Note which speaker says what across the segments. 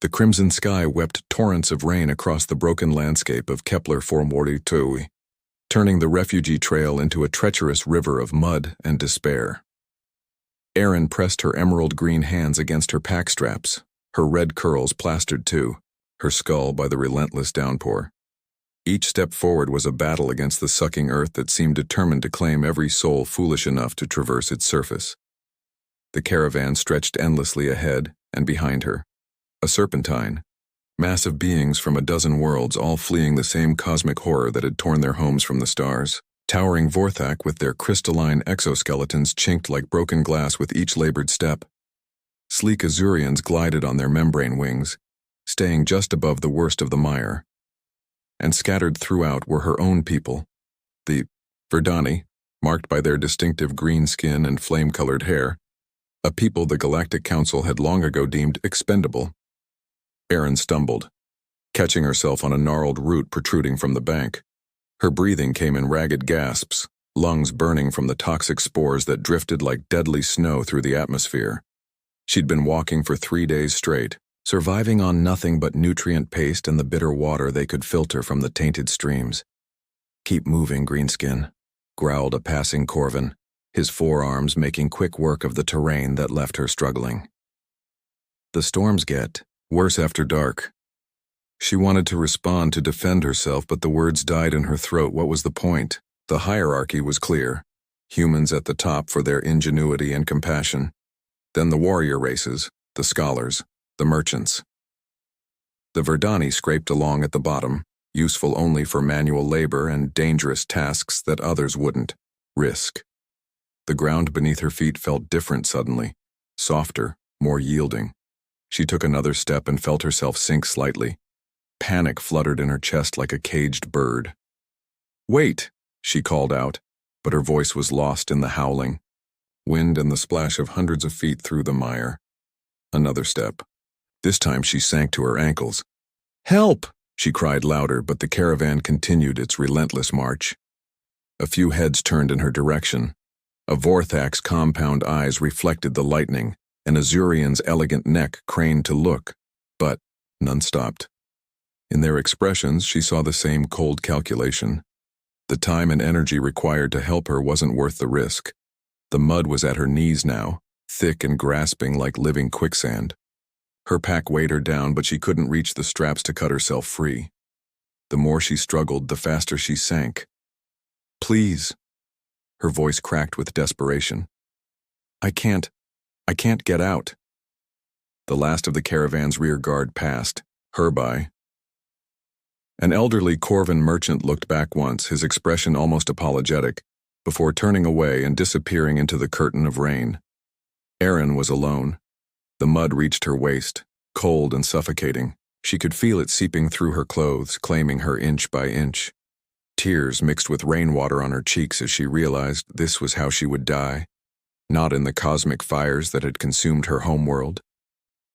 Speaker 1: The crimson sky wept torrents of rain across the broken landscape of Kepler 442, turning the refugee trail into a treacherous river of mud and despair. Erin pressed her emerald-green hands against her pack straps, her red curls plastered too, her skull by the relentless downpour. Each step forward was a battle against the sucking earth that seemed determined to claim every soul foolish enough to traverse its surface. The caravan stretched endlessly ahead and behind her, a serpentine, massive beings from a dozen worlds all fleeing the same cosmic horror that had torn their homes from the stars. Towering Vorthak with their crystalline exoskeletons chinked like broken glass with each labored step. Sleek Azurians glided on their membrane wings, staying just above the worst of the mire. And scattered throughout were her own people, the Verdani, marked by their distinctive green skin and flame-colored hair, a people the Galactic Council had long ago deemed expendable. Erin stumbled, catching herself on a gnarled root protruding from the bank. Her breathing came in ragged gasps, lungs burning from the toxic spores that drifted like deadly snow through the atmosphere. She'd been walking for 3 days straight, surviving on nothing but nutrient paste and the bitter water they could filter from the tainted streams. "Keep moving, Greenskin," growled a passing Corvin, his forearms making quick work of the terrain that left her struggling. "The storms get worse after dark." She wanted to respond to defend herself, but the words died in her throat. What was the point? The hierarchy was clear. Humans at the top for their ingenuity and compassion. Then the warrior races, the scholars, the merchants. The Verdani scraped along at the bottom, useful only for manual labor and dangerous tasks that others wouldn't risk. The ground beneath her feet felt different suddenly, softer, more yielding. She took another step and felt herself sink slightly. Panic fluttered in her chest like a caged bird. "Wait!" she called out, but her voice was lost in the howling, wind and the splash of hundreds of feet through the mire. Another step. This time she sank to her ankles. "Help!" she cried louder, but the caravan continued its relentless march. A few heads turned in her direction. A Vorthak's compound eyes reflected the lightning, and Azurian's elegant neck craned to look, but none stopped. In their expressions, she saw the same cold calculation. The time and energy required to help her wasn't worth the risk. The mud was at her knees now, thick and grasping like living quicksand. Her pack weighed her down, but she couldn't reach the straps to cut herself free. The more she struggled, the faster she sank. "Please." Her voice cracked with desperation. I can't get out." The last of the caravan's rear guard passed, her by. An elderly Corvin merchant looked back once, his expression almost apologetic, before turning away and disappearing into the curtain of rain. Erin was alone. The mud reached her waist, cold and suffocating. She could feel it seeping through her clothes, claiming her inch by inch. Tears mixed with rainwater on her cheeks as she realized this was how she would die, not in the cosmic fires that had consumed her homeworld,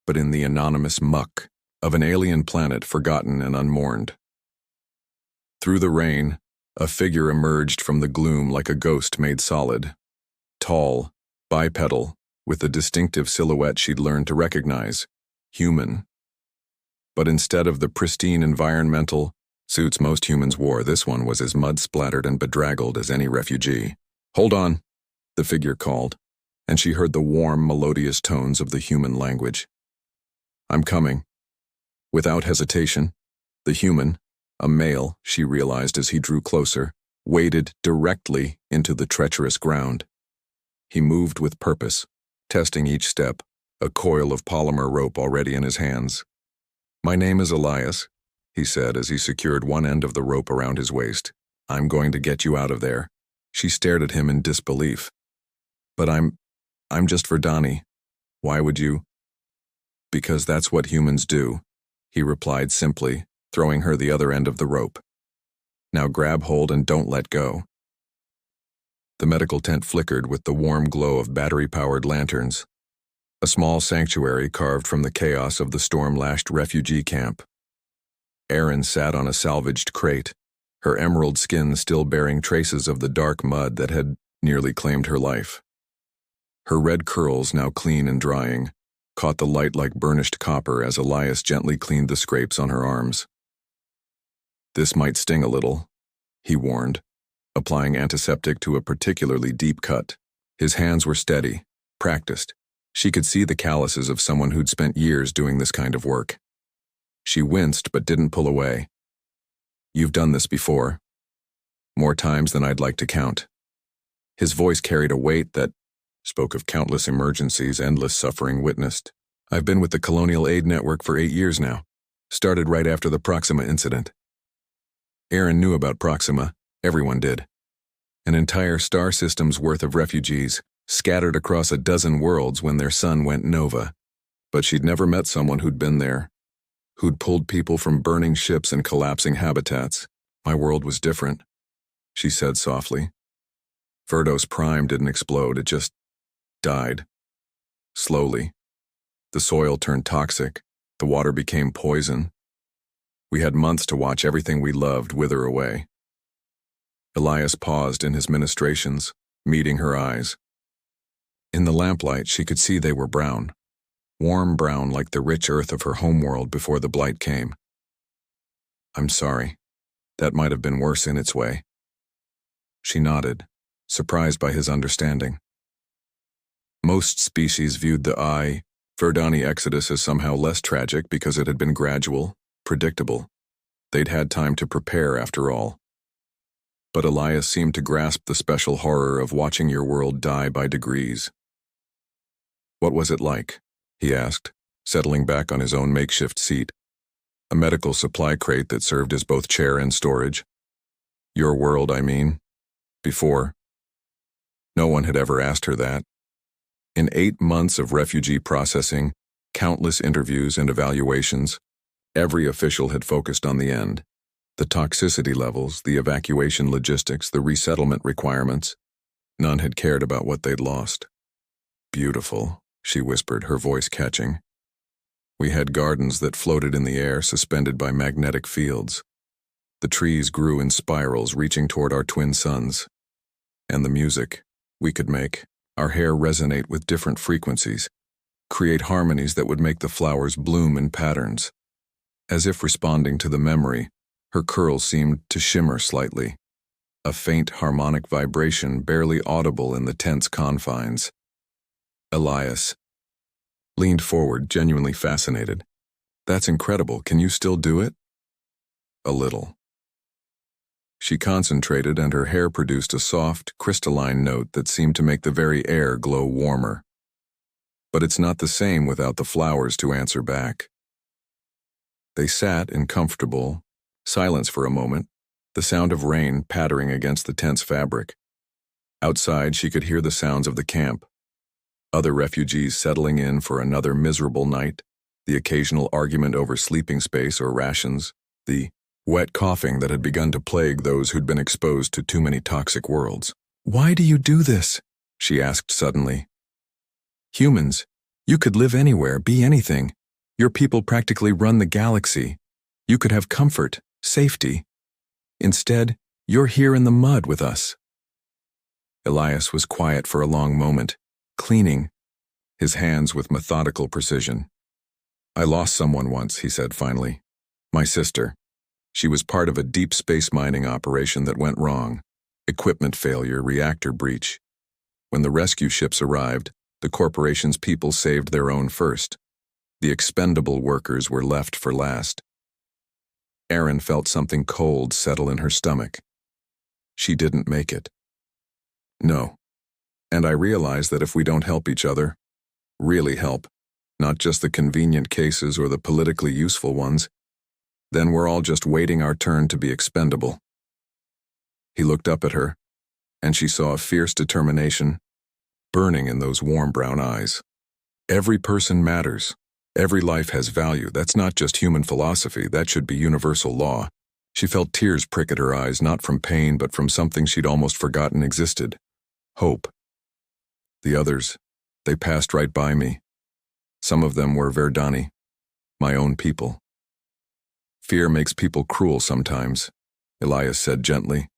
Speaker 1: but in the anonymous muck of an alien planet forgotten and unmourned. Through the rain, a figure emerged from the gloom like a ghost made solid. Tall, bipedal, with the distinctive silhouette she'd learned to recognize. Human. But instead of the pristine environmental suits most humans wore, this one was as mud-splattered and bedraggled as any refugee. "Hold on," the figure called, and she heard the warm, melodious tones of the human language. "I'm coming." Without hesitation, the human, a male, she realized as he drew closer, waded directly into the treacherous ground. He moved with purpose, testing each step, a coil of polymer rope already in his hands. "My name is Elias," he said as he secured one end of the rope around his waist. "I'm going to get you out of there." She stared at him in disbelief. "But I'm just Verdani. Why would you?" "Because that's what humans do," he replied simply, throwing her the other end of the rope. "Now grab hold and don't let go." The medical tent flickered with the warm glow of battery-powered lanterns. A small sanctuary carved from the chaos of the storm-lashed refugee camp. Erin sat on a salvaged crate, her emerald skin still bearing traces of the dark mud that had nearly claimed her life. Her red curls now clean and drying, caught the light like burnished copper as Elias gently cleaned the scrapes on her arms. "This might sting a little," he warned, applying antiseptic to a particularly deep cut. His hands were steady, practiced. She could see the calluses of someone who'd spent years doing this kind of work. She winced but didn't pull away. "You've done this before. More times than I'd like to count." His voice carried a weight that spoke of countless emergencies, endless suffering witnessed. "I've been with the Colonial Aid Network for 8 years now. Started right after the Proxima incident." Aaron knew about Proxima. Everyone did. An entire star system's worth of refugees, scattered across a dozen worlds when their sun went nova. But she'd never met someone who'd been there, who'd pulled people from burning ships and collapsing habitats. "My world was different," she said softly. Verdos Prime didn't explode, it just died. Slowly. The soil turned toxic, the water became poison. We had months to watch everything we loved wither away. Elias paused in his ministrations, meeting her eyes. In the lamplight, she could see they were brown. Warm brown like the rich earth of her homeworld before the blight came. "I'm sorry. That might have been worse in its way." She nodded, surprised by his understanding. Most species viewed the Verdani exodus as somehow less tragic because it had been gradual, predictable. They'd had time to prepare after all. But Elias seemed to grasp the special horror of watching your world die by degrees. "What was it like?" he asked, settling back on his own makeshift seat, a medical supply crate that served as both chair and storage. "Your world, I mean. Before." No one had ever asked her that. In 8 months of refugee processing, countless interviews and evaluations, every official had focused on the end. The toxicity levels, the evacuation logistics, the resettlement requirements. None had cared about what they'd lost. "Beautiful," she whispered, her voice catching. "We had gardens that floated in the air, suspended by magnetic fields. The trees grew in spirals, reaching toward our twin suns. And the music we could make, our hair resonate with different frequencies, create harmonies that would make the flowers bloom in patterns." As if responding to the memory, her curls seemed to shimmer slightly, a faint harmonic vibration barely audible in the tense confines. Elias leaned forward, genuinely fascinated. "That's incredible. Can you still do it?" "A little." She concentrated, and her hair produced a soft, crystalline note that seemed to make the very air glow warmer. "But it's not the same without the flowers to answer back." They sat in comfortable silence for a moment, the sound of rain pattering against the tense fabric. Outside, she could hear the sounds of the camp. Other refugees settling in for another miserable night, the occasional argument over sleeping space or rations, the wet coughing that had begun to plague those who'd been exposed to too many toxic worlds. "Why do you do this?" she asked suddenly. "Humans, you could live anywhere, be anything. Your people practically run the galaxy. You could have comfort, safety. Instead, you're here in the mud with us." Elias was quiet for a long moment, cleaning, his hands with methodical precision. "I lost someone once," he said finally. "My sister. She was part of a deep space mining operation that went wrong. Equipment failure, reactor breach. When the rescue ships arrived, the corporation's people saved their own first. The expendable workers were left for last." Aaron felt something cold settle in her stomach. She didn't make it. "No. And I realize that if we don't help each other, really help, not just the convenient cases or the politically useful ones, then we're all just waiting our turn to be expendable." He looked up at her, and she saw a fierce determination burning in those warm brown eyes. "Every person matters. Every life has value. That's not just human philosophy, that should be universal law." She felt tears prick at her eyes, not from pain, but from something she'd almost forgotten existed. Hope. The others, they passed right by me. Some of them were Verdani, my own people. "Fear makes people cruel sometimes," Elias said gently.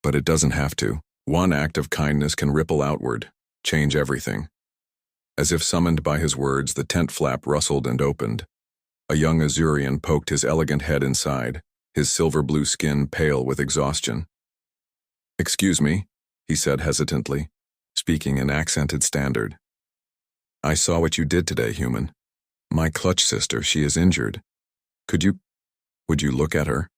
Speaker 1: "But it doesn't have to. One act of kindness can ripple outward, change everything." As if summoned by his words, the tent flap rustled and opened. A young Azurian poked his elegant head inside, his silver-blue skin pale with exhaustion. "Excuse me," he said hesitantly, speaking in accented standard. "I saw what you did today, human. My clutch sister, she is injured. Would you look at her?"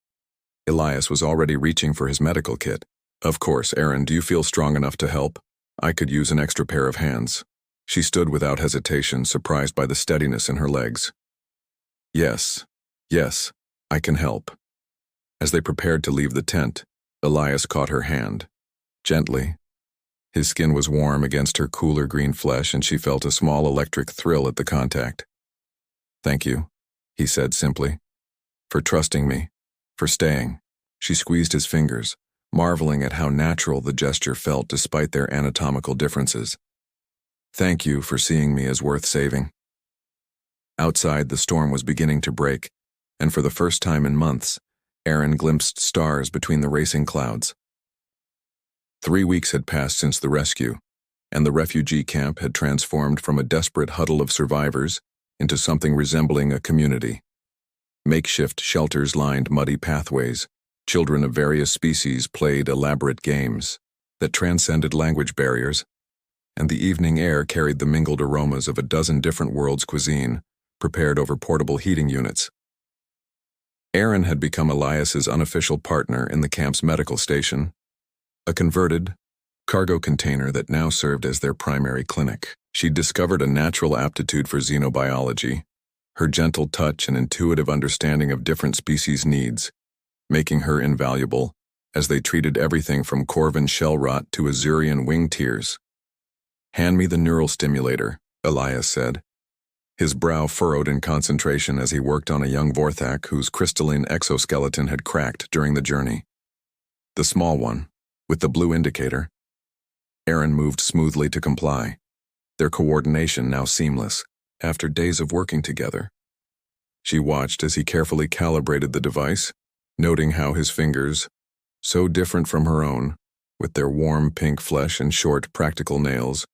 Speaker 1: Elias was already reaching for his medical kit. "Of course, Aaron, do you feel strong enough to help? I could use an extra pair of hands." She stood without hesitation, surprised by the steadiness in her legs. Yes, I can help." As they prepared to leave the tent, Elias caught her hand. Gently. His skin was warm against her cooler green flesh, and she felt a small electric thrill at the contact. "Thank you," he said simply, "for trusting me, for staying." She squeezed his fingers, marveling at how natural the gesture felt despite their anatomical differences. "Thank you for seeing me as worth saving." Outside, the storm was beginning to break, and for the first time in months, Aaron glimpsed stars between the racing clouds. 3 weeks had passed since the rescue, and the refugee camp had transformed from a desperate huddle of survivors into something resembling a community. Makeshift shelters lined muddy pathways. Children of various species played elaborate games that transcended language barriers, and the evening air carried the mingled aromas of a dozen different worlds' cuisine, prepared over portable heating units. Aaron had become Elias's unofficial partner in the camp's medical station, a converted cargo container that now served as their primary clinic. She'd discovered a natural aptitude for xenobiology, her gentle touch and intuitive understanding of different species' needs, making her invaluable as they treated everything from Corvin shell rot to Azurian wing tears. "Hand me the neural stimulator," Elias said. His brow furrowed in concentration as he worked on a young Vorthak whose crystalline exoskeleton had cracked during the journey. "The small one, with the blue indicator." Aaron moved smoothly to comply, their coordination now seamless, after days of working together. She watched as he carefully calibrated the device, noting how his fingers, so different from her own, with their warm pink flesh and short, practical nails,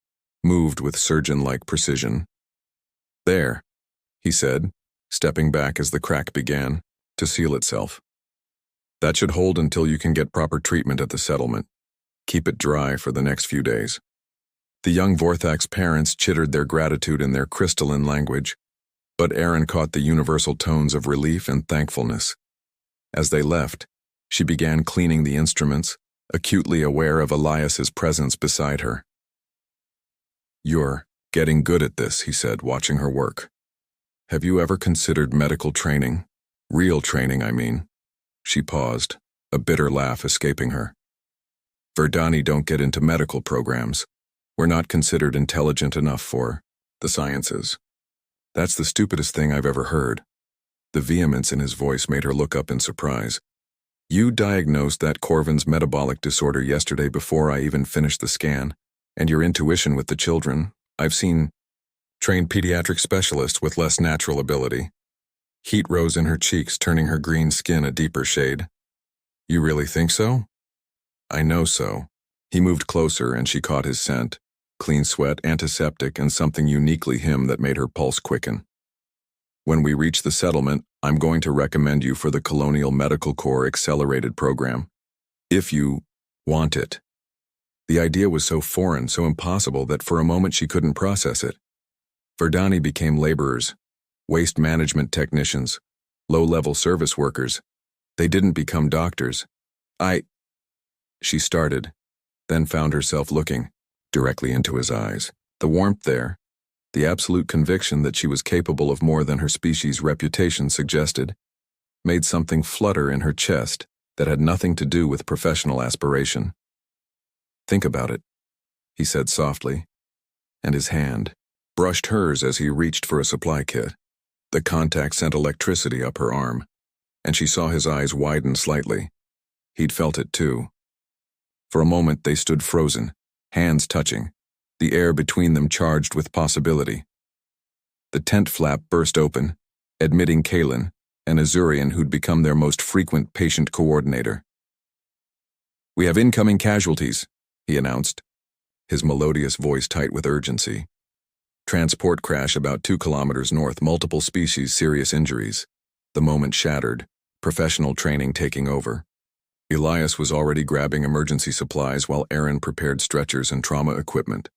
Speaker 1: moved with surgeon-like precision. "There," he said, stepping back as the crack began to seal itself. "That should hold until you can get proper treatment at the settlement. Keep it dry for the next few days." The young Vorthak's parents chittered their gratitude in their crystalline language, but Aaron caught the universal tones of relief and thankfulness. As they left, she began cleaning the instruments, acutely aware of Elias's presence beside her. "You're getting good at this," he said, watching her work. "Have you ever considered medical training? Real training, I mean." She paused, a bitter laugh escaping her. "Verdani don't get into medical programs. We're not considered intelligent enough for the sciences." "That's the stupidest thing I've ever heard." The vehemence in his voice made her look up in surprise. "You diagnosed that Corvin's metabolic disorder yesterday before I even finished the scan, and your intuition with the children. I've seen trained pediatric specialists with less natural ability." Heat rose in her cheeks, turning her green skin a deeper shade. "You really think so?" "I know so." He moved closer and she caught his scent, clean sweat, antiseptic, and something uniquely him that made her pulse quicken. "When we reach the settlement, I'm going to recommend you for the Colonial Medical Corps Accelerated Program. If you want it." The idea was so foreign, so impossible, that for a moment she couldn't process it. Verdani became laborers, waste management technicians, low-level service workers. They didn't become doctors. She started, then found herself looking directly into his eyes. The warmth there, the absolute conviction that she was capable of more than her species' reputation suggested, made something flutter in her chest that had nothing to do with professional aspiration. "Think about it," he said softly, and his hand brushed hers as he reached for a supply kit. The contact sent electricity up her arm, and she saw his eyes widen slightly. He'd felt it too. For a moment they stood frozen, hands touching, the air between them charged with possibility. The tent flap burst open, admitting Kalen, an Azurian who'd become their most frequent patient coordinator. "We have incoming casualties," he announced, his melodious voice tight with urgency. Transport crash about 2 kilometers north, multiple species, serious injuries. The moment shattered, professional training taking over. Elias was already grabbing emergency supplies while Erin prepared stretchers and trauma equipment.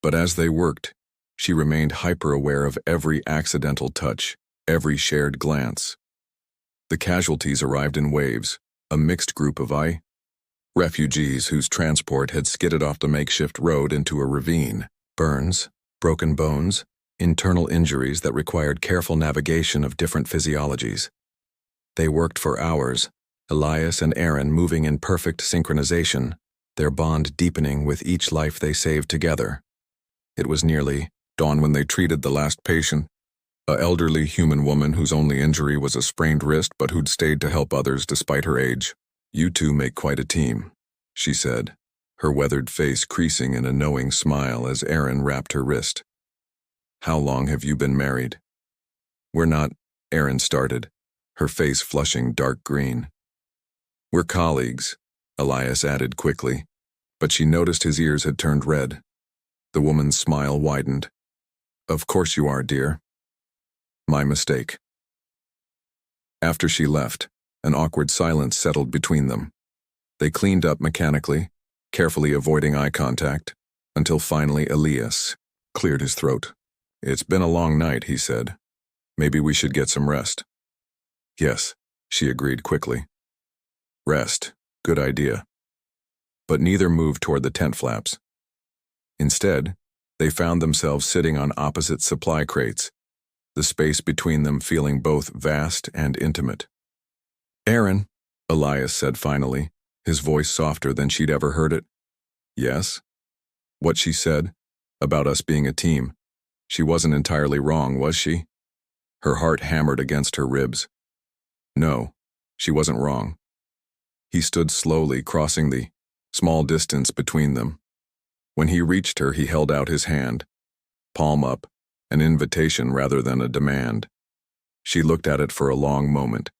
Speaker 1: But as they worked, she remained hyper-aware of every accidental touch, every shared glance. The casualties arrived in waves, a mixed group of refugees whose transport had skidded off the makeshift road into a ravine, burns, broken bones, internal injuries that required careful navigation of different physiologies. They worked for hours, Elias and Erin moving in perfect synchronization, their bond deepening with each life they saved together. It was nearly dawn when they treated the last patient, an elderly human woman whose only injury was a sprained wrist but who'd stayed to help others despite her age. "You two make quite a team," she said, her weathered face creasing in a knowing smile as Erin wrapped her wrist. "How long have you been married?" "We're not," Erin started, her face flushing dark green. "We're colleagues," Elias added quickly, but she noticed his ears had turned red. The woman's smile widened. "Of course you are, dear. My mistake." After she left, an awkward silence settled between them. They cleaned up mechanically, carefully avoiding eye contact, until finally Elias cleared his throat. "It's been a long night," he said. "Maybe we should get some rest." "Yes," she agreed quickly. "Rest, good idea." But neither moved toward the tent flaps. Instead, they found themselves sitting on opposite supply crates, the space between them feeling both vast and intimate. "Erin," Elias said finally, his voice softer than she'd ever heard it. "Yes?" What she said, about us being a team, she wasn't entirely wrong, was she? Her heart hammered against her ribs. No, she wasn't wrong. He stood slowly, crossing the small distance between them. When he reached her, he held out his hand, palm up, an invitation rather than a demand. She looked at it for a long moment,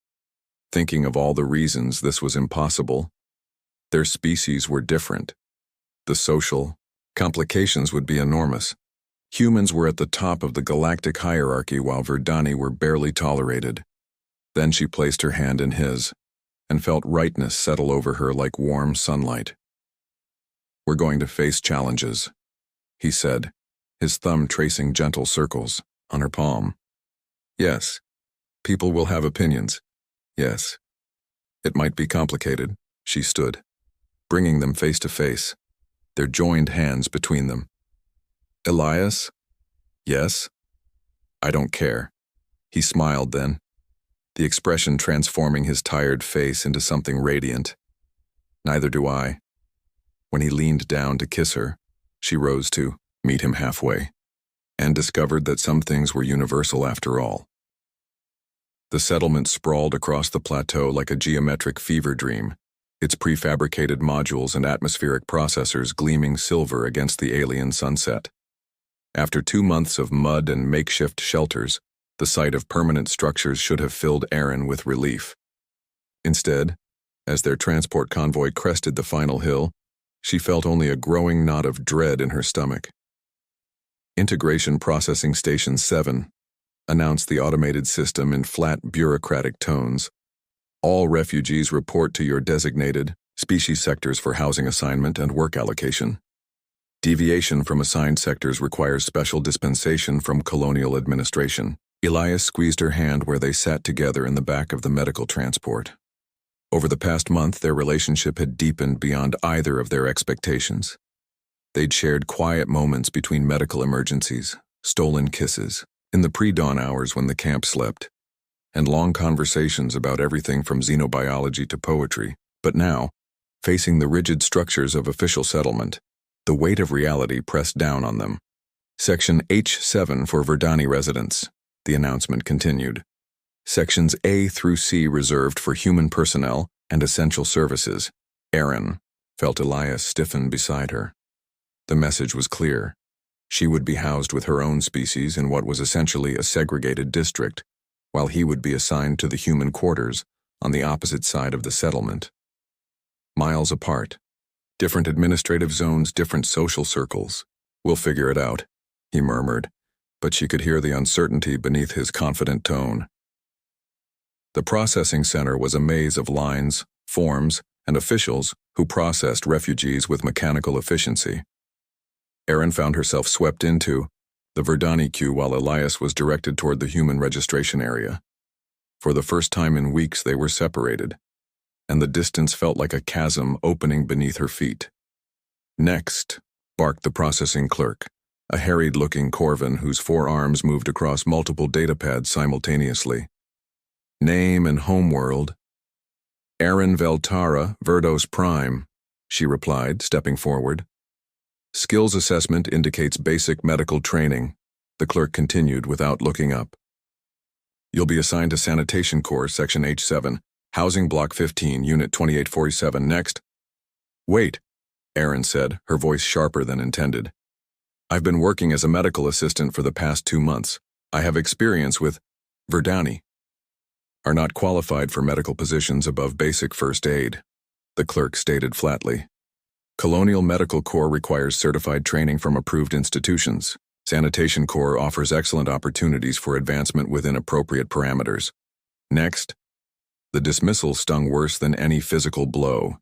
Speaker 1: thinking of all the reasons this was impossible. Their species were different. The social complications would be enormous. Humans were at the top of the galactic hierarchy while Verdani were barely tolerated. Then she placed her hand in his, and felt rightness settle over her like warm sunlight. "We're going to face challenges," he said, his thumb tracing gentle circles on her palm. "Yes, people will have opinions. Yes. It might be complicated." She stood, bringing them face to face, their joined hands between them. "Elias?" "Yes?" "I don't care." He smiled then, the expression transforming his tired face into something radiant. "Neither do I." When he leaned down to kiss her, she rose to meet him halfway, and discovered that some things were universal after all. The settlement sprawled across the plateau like a geometric fever dream, its prefabricated modules and atmospheric processors gleaming silver against the alien sunset. After 2 months of mud and makeshift shelters, the sight of permanent structures should have filled Erin with relief. Instead, as their transport convoy crested the final hill, she felt only a growing knot of dread in her stomach. "Integration Processing Station 7, announced the automated system in flat, bureaucratic tones. "All refugees report to your designated species sectors for housing assignment and work allocation. Deviation from assigned sectors requires special dispensation from colonial administration." Elias squeezed her hand where they sat together in the back of the medical transport. Over the past month, their relationship had deepened beyond either of their expectations. They'd shared quiet moments between medical emergencies, stolen kisses, in the pre-dawn hours when the camp slept, and long conversations about everything from xenobiology to poetry. But now, facing the rigid structures of official settlement, the weight of reality pressed down on them. "Section H7 for Verdani residents," the announcement continued. "Sections A through C reserved for human personnel and essential services." Erin felt Elias stiffen beside her. The message was clear. She would be housed with her own species in what was essentially a segregated district, while he would be assigned to the human quarters on the opposite side of the settlement. Miles apart, different administrative zones, different social circles. "We'll figure it out," he murmured, but she could hear the uncertainty beneath his confident tone. The processing center was a maze of lines, forms, and officials who processed refugees with mechanical efficiency. Erin found herself swept into the Verdani queue while Elias was directed toward the human registration area. For the first time in weeks they were separated, and the distance felt like a chasm opening beneath her feet. "Next," barked the processing clerk, a harried-looking Corvin whose 4 arms moved across multiple datapads simultaneously. "Name and homeworld." "Erin Veltara, Verdos Prime," she replied, stepping forward. "Skills assessment indicates basic medical training," the clerk continued without looking up. "You'll be assigned to Sanitation Corps, Section H7, Housing Block 15, Unit 2847. Next." "Wait," Erin said, her voice sharper than intended. "I've been working as a medical assistant for the past 2 months. I have experience with Verdani. Are not qualified for medical positions above basic first aid," the clerk stated flatly. "Colonial Medical Corps requires certified training from approved institutions. Sanitation Corps offers excellent opportunities for advancement within appropriate parameters. Next." The dismissal stung worse than any physical blow.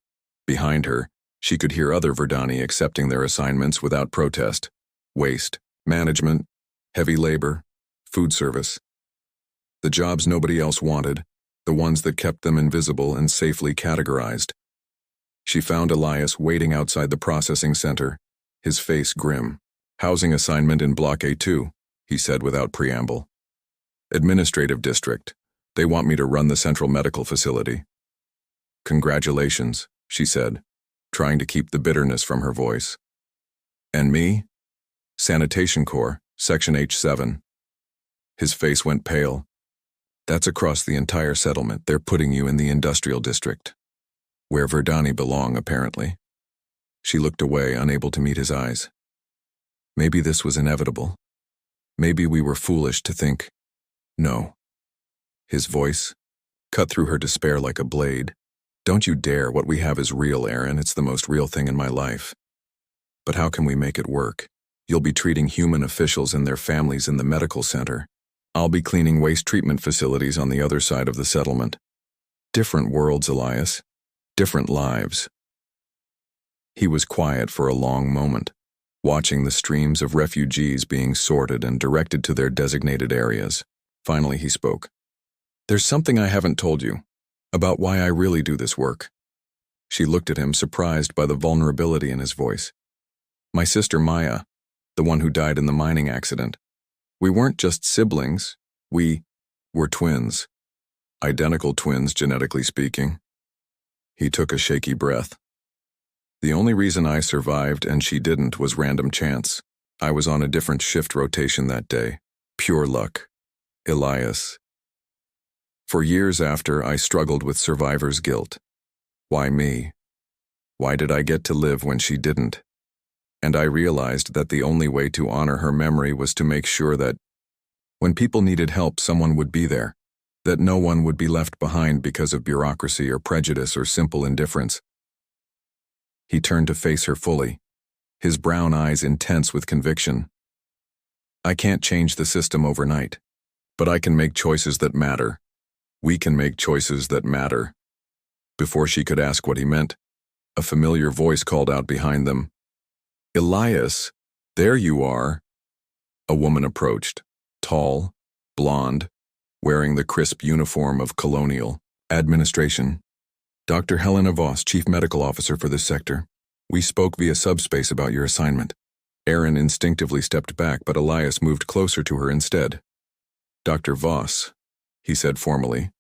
Speaker 1: Behind her, she could hear other Verdani accepting their assignments without protest. Waste, management, heavy labor, food service. The jobs nobody else wanted, the ones that kept them invisible and safely categorized. She found Elias waiting outside the processing center, his face grim. "Housing assignment in Block A2, he said without preamble. "Administrative district. They want me to run the central medical facility." "Congratulations," she said, trying to keep the bitterness from her voice. "And me?" "Sanitation Corps, Section H7. His face went pale. "That's across the entire settlement. They're putting you in the industrial district. Where Verdani belong, apparently." She looked away, unable to meet his eyes. Maybe this was inevitable. Maybe we were foolish to think, no. His voice cut through her despair like a blade. "Don't you dare. What we have is real, Erin. It's the most real thing in my life. But how can we make it work? You'll be treating human officials and their families in the medical center. I'll be cleaning waste treatment facilities on the other side of the settlement. Different worlds, Elias. Different lives." He was quiet for a long moment, watching the streams of refugees being sorted and directed to their designated areas. Finally he spoke. "There's something I haven't told you, about why I really do this work." She looked at him, surprised by the vulnerability in his voice. "My sister Maya, the one who died in the mining accident. We weren't just siblings, we were twins. Identical twins, genetically speaking." He took a shaky breath. "The only reason I survived and she didn't was random chance. I was on a different shift rotation that day. Pure luck. Elias." For years after, I struggled with survivor's guilt. Why me? Why did I get to live when she didn't? And I realized that the only way to honor her memory was to make sure that when people needed help, someone would be there, that no one would be left behind because of bureaucracy or prejudice or simple indifference. He turned to face her fully, his brown eyes intense with conviction. "I can't change the system overnight, but I can make choices that matter. We can make choices that matter." Before she could ask what he meant, a familiar voice called out behind them, "Elias, there you are." A woman approached, tall, blonde, wearing the crisp uniform of Colonial Administration. "Dr. Helena Voss, Chief Medical Officer for this sector. We spoke via subspace about your assignment." Erin instinctively stepped back, but Elias moved closer to her instead. "Dr. Voss," he said formally,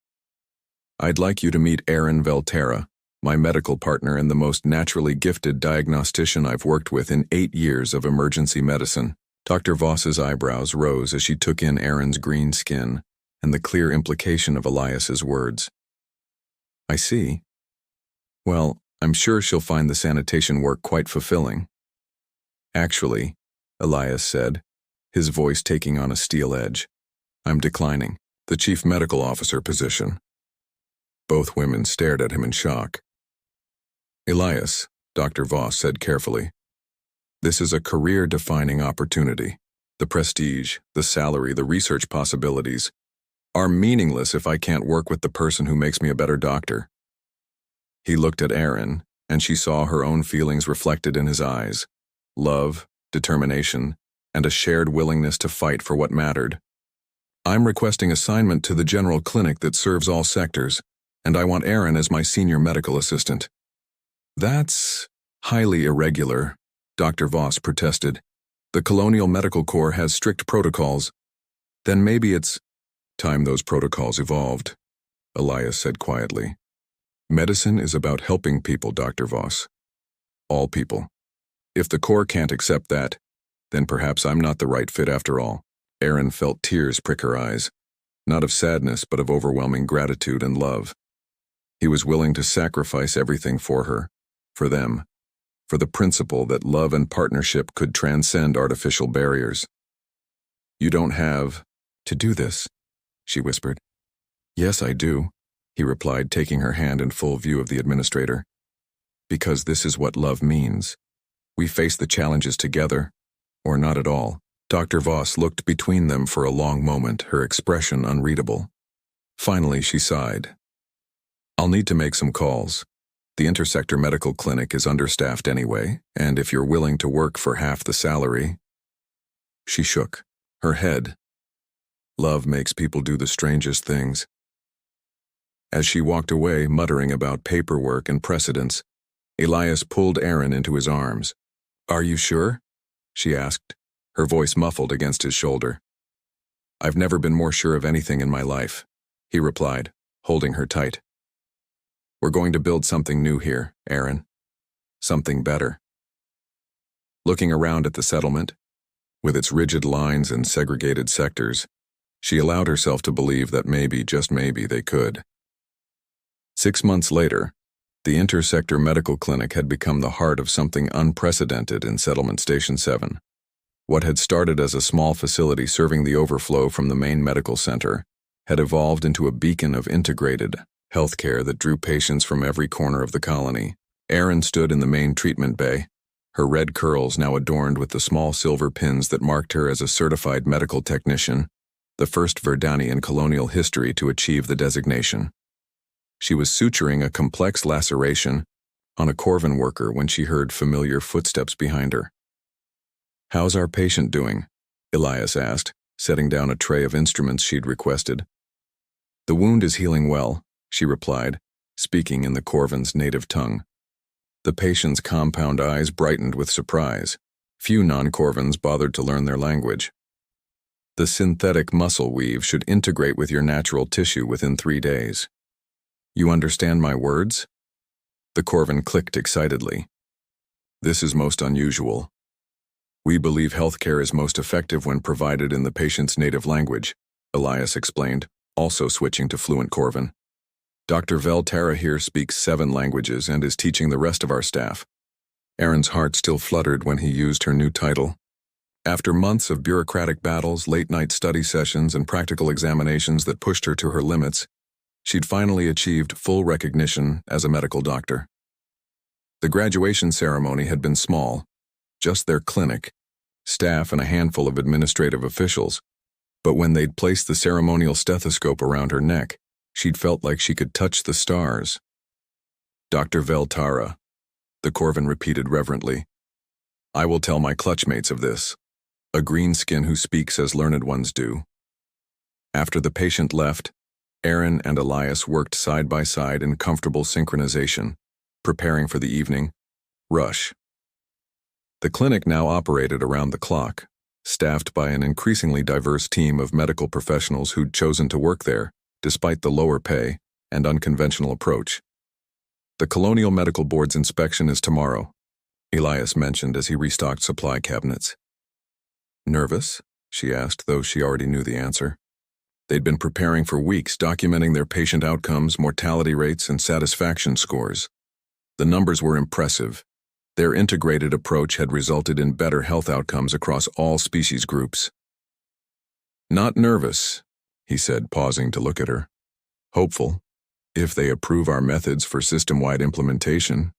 Speaker 1: "I'd like you to meet Erin Veltara, my medical partner and the most naturally gifted diagnostician I've worked with in 8 years of emergency medicine." Dr. Voss's eyebrows rose as she took in Erin's green skin and the clear implication of Elias's words. "I see. Well, I'm sure she'll find the sanitation work quite fulfilling." "Actually," Elias said, his voice taking on a steel edge, "I'm declining the chief medical officer position." Both women stared at him in shock. "Elias," Dr. Voss said carefully, "this is a career-defining opportunity. The prestige, the salary, the research possibilities are meaningless if I can't work with the person who makes me a better doctor. He looked at Erin, and she saw her own feelings reflected in his eyes: love, determination, and a shared willingness to fight for what mattered. I'm requesting assignment to the general clinic that serves all sectors, and I want Erin as my senior medical assistant. That's highly irregular, Dr. Voss protested. The Colonial Medical Corps has strict protocols. Then maybe it's time those protocols evolved, Elias said quietly. Medicine is about helping people, Dr. Voss. All people. If the Corps can't accept that, then perhaps I'm not the right fit after all. Erin felt tears prick her eyes, not of sadness but of overwhelming gratitude and love. He was willing to sacrifice everything for her, for them, for the principle that love and partnership could transcend artificial barriers. You don't have to do this, she whispered. Yes, I do, he replied, taking her hand in full view of the administrator. Because this is what love means. We face the challenges together, or not at all. Dr. Voss looked between them for a long moment, her expression unreadable. Finally, she sighed. I'll need to make some calls. The Intersector Medical Clinic is understaffed anyway, and if you're willing to work for half the salary... She shook her head. Love makes people do the strangest things. As she walked away, muttering about paperwork and precedents, Elias pulled Erin into his arms. Are you sure? She asked, her voice muffled against his shoulder. I've never been more sure of anything in my life, he replied, holding her tight. We're going to build something new here, Erin. Something better. Looking around at the settlement, with its rigid lines and segregated sectors, she allowed herself to believe that maybe, just maybe, they could. 6 months later, the Intersector Medical Clinic had become the heart of something unprecedented in Settlement Station 7. What had started as a small facility serving the overflow from the main medical center had evolved into a beacon of integrated healthcare that drew patients from every corner of the colony. Erin stood in the main treatment bay, her red curls now adorned with the small silver pins that marked her as a certified medical technician, the first Verdani in colonial history to achieve the designation. She was suturing a complex laceration on a Corvin worker when she heard familiar footsteps behind her. How's our patient doing? Elias asked, setting down a tray of instruments she'd requested. The wound is healing well, she replied, speaking in the Corvin's native tongue. The patient's compound eyes brightened with surprise. Few non-Corvins bothered to learn their language. The synthetic muscle weave should integrate with your natural tissue within 3 days. You understand my words? The Corvin clicked excitedly. This is most unusual. We believe healthcare is most effective when provided in the patient's native language, Elias explained, also switching to fluent Corvin. Dr. Veltara here speaks 7 languages and is teaching the rest of our staff. Erin's heart still fluttered when he used her new title. After months of bureaucratic battles, late-night study sessions, and practical examinations that pushed her to her limits, she'd finally achieved full recognition as a medical doctor. The graduation ceremony had been small, just their clinic, staff, and a handful of administrative officials, but when they'd placed the ceremonial stethoscope around her neck, she'd felt like she could touch the stars. Dr. Veltara, the Corvin repeated reverently. I will tell my clutchmates of this, a greenskin who speaks as learned ones do. After the patient left, Erin and Elias worked side by side in comfortable synchronization, preparing for the evening rush. The clinic now operated around the clock, staffed by an increasingly diverse team of medical professionals who'd chosen to work there, despite the lower pay and unconventional approach. The Colonial Medical Board's inspection is tomorrow, Elias mentioned as he restocked supply cabinets. Nervous? She asked, though she already knew the answer. They'd been preparing for weeks, documenting their patient outcomes, mortality rates, and satisfaction scores. The numbers were impressive. Their integrated approach had resulted in better health outcomes across all species groups. Not nervous, he said, pausing to look at her. Hopeful, if they approve our methods for system-wide implementation.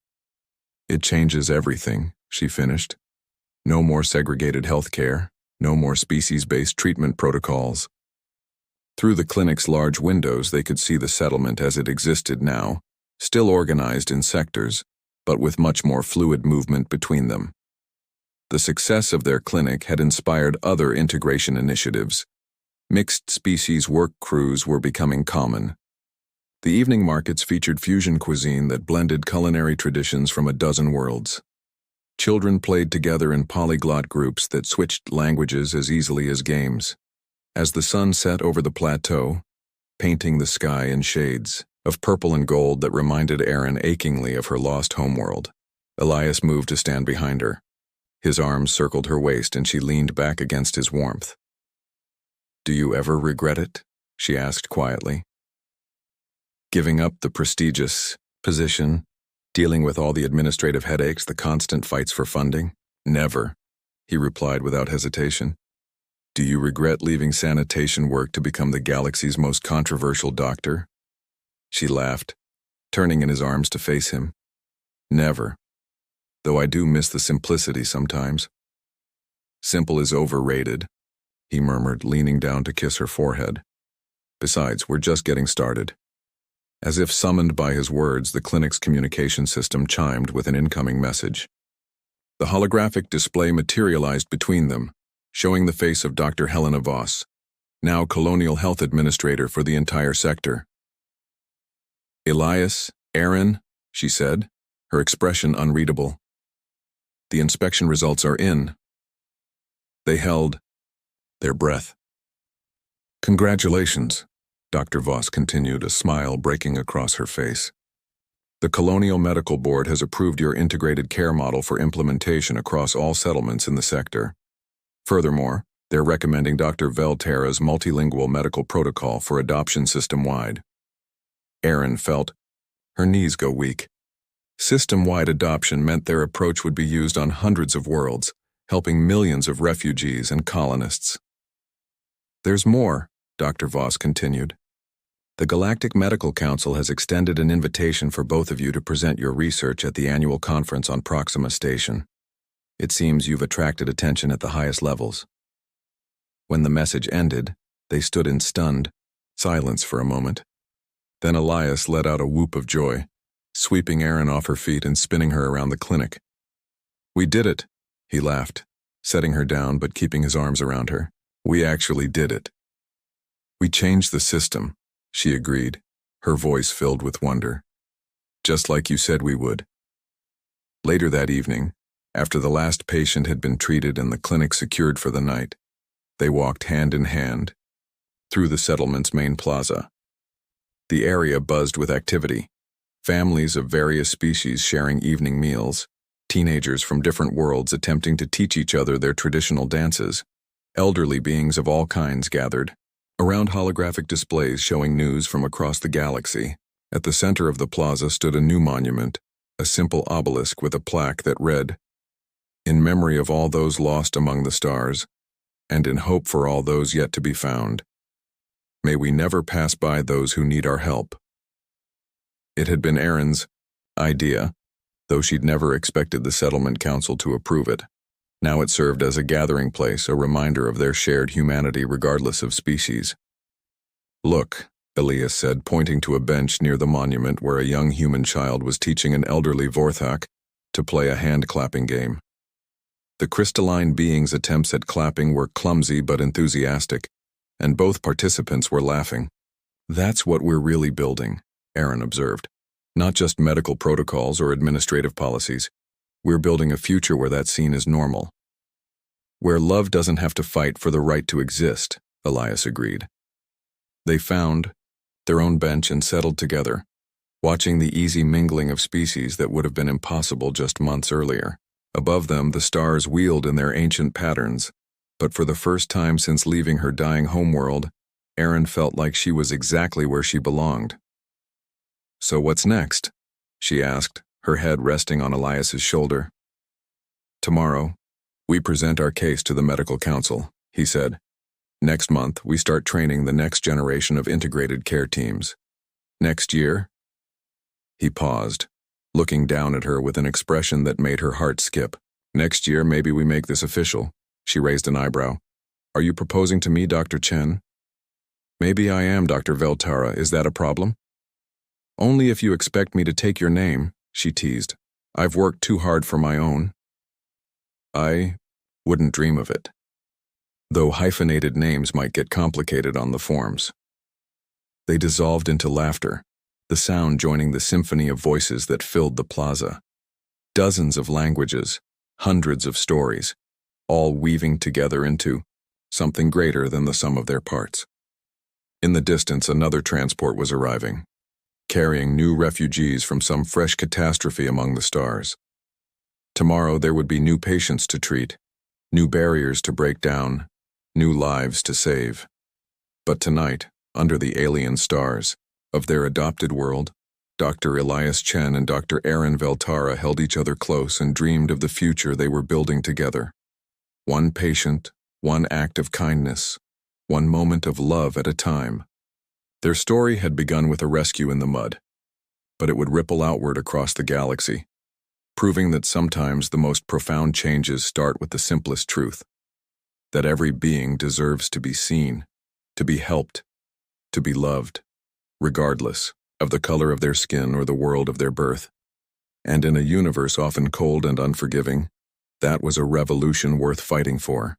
Speaker 1: It changes everything, she finished. No more segregated health care, No more species-based treatment protocols. Through the clinic's large windows, they could see the settlement as it existed now, still organized in sectors, but with much more fluid movement between them. The success of their clinic had inspired other integration initiatives. Mixed species work crews were becoming common. The evening markets featured fusion cuisine that blended culinary traditions from a dozen worlds. Children played together in polyglot groups that switched languages as easily as games. As the sun set over the plateau, painting the sky in shades of purple and gold that reminded Erin achingly of her lost homeworld, Elias moved to stand behind her. His arms circled her waist and she leaned back against his warmth. "Do you ever regret it?" she asked quietly. "Giving up the prestigious position, dealing with all the administrative headaches, the constant fights for funding?" "Never," he replied without hesitation. "Do you regret leaving sanitation work to become the galaxy's most controversial doctor?" She laughed, turning in his arms to face him. "Never. Though I do miss the simplicity sometimes." "Simple is overrated," he murmured, leaning down to kiss her forehead. "Besides, we're just getting started." As if summoned by his words, the clinic's communication system chimed with an incoming message. The holographic display materialized between them, showing the face of Dr. Helena Voss, now Colonial Health Administrator for the entire sector. "Elias, Erin," she said, her expression unreadable. "The inspection results are in." They held their breath. "Congratulations," Dr. Voss continued, a smile breaking across her face. "The Colonial Medical Board has approved your integrated care model for implementation across all settlements in the sector. Furthermore, they're recommending Dr. Velterra's multilingual medical protocol for adoption system-wide." Erin felt her knees go weak. System-wide adoption meant their approach would be used on hundreds of worlds, helping millions of refugees and colonists. "There's more," Dr. Voss continued. "The Galactic Medical Council has extended an invitation for both of you to present your research at the annual conference on Proxima Station. It seems you've attracted attention at the highest levels." When the message ended, they stood in stunned silence for a moment. Then Elias let out a whoop of joy, sweeping Erin off her feet and spinning her around the clinic. "We did it," he laughed, setting her down but keeping his arms around her. "We actually did it." "We changed the system," she agreed, her voice filled with wonder. "Just like you said we would." Later that evening, after the last patient had been treated and the clinic secured for the night, they walked hand in hand through the settlement's main plaza. The area buzzed with activity. Families of various species sharing evening meals, teenagers from different worlds attempting to teach each other their traditional dances, elderly beings of all kinds gathered around holographic displays showing news from across the galaxy. At the center of the plaza stood a new monument, a simple obelisk with a plaque that read, "In memory of all those lost among the stars, and in hope for all those yet to be found. May we never pass by those who need our help." It had been Erin's idea, though she'd never expected the Settlement Council to approve it. Now it served as a gathering place, a reminder of their shared humanity regardless of species. "Look," Elias said, pointing to a bench near the monument where a young human child was teaching an elderly Vorthak to play a hand-clapping game. The crystalline being's attempts at clapping were clumsy but enthusiastic, and both participants were laughing. "That's what we're really building," Erin observed. "Not just medical protocols or administrative policies. We're building a future where that scene is normal. Where love doesn't have to fight for the right to exist," Elias agreed. They found their own bench and settled together, watching the easy mingling of species that would have been impossible just months earlier. Above them, the stars wheeled in their ancient patterns, but for the first time since leaving her dying homeworld, Erin felt like she was exactly where she belonged. "So what's next?" she asked, her head resting on Elias's shoulder. "Tomorrow, we present our case to the medical council," he said. "Next month, we start training the next generation of integrated care teams. Next year..." He paused, looking down at her with an expression that made her heart skip. "Next year, maybe we make this official." She raised an eyebrow. Are you proposing to me, Dr. Chen? Maybe I am, Dr. Veltara. Is that a problem? Only if you expect me to take your name, she teased. I've worked too hard for my own. I wouldn't dream of it. Though hyphenated names might get complicated on the forms. They dissolved into laughter, the sound joining the symphony of voices that filled the plaza. Dozens of languages, hundreds of stories, all weaving together into something greater than the sum of their parts. In the distance, another transport was arriving, carrying new refugees from some fresh catastrophe among the stars. Tomorrow there would be new patients to treat, new barriers to break down, new lives to save. But tonight, under the alien stars of their adopted world, Dr. Elias Chen and Dr. Aaron Veltara held each other close and dreamed of the future they were building together. One patient, one act of kindness, one moment of love at a time. Their story had begun with a rescue in the mud, but it would ripple outward across the galaxy, proving that sometimes the most profound changes start with the simplest truth, that every being deserves to be seen, to be helped, to be loved, regardless of the color of their skin or the world of their birth. And in a universe often cold and unforgiving, that was a revolution worth fighting for.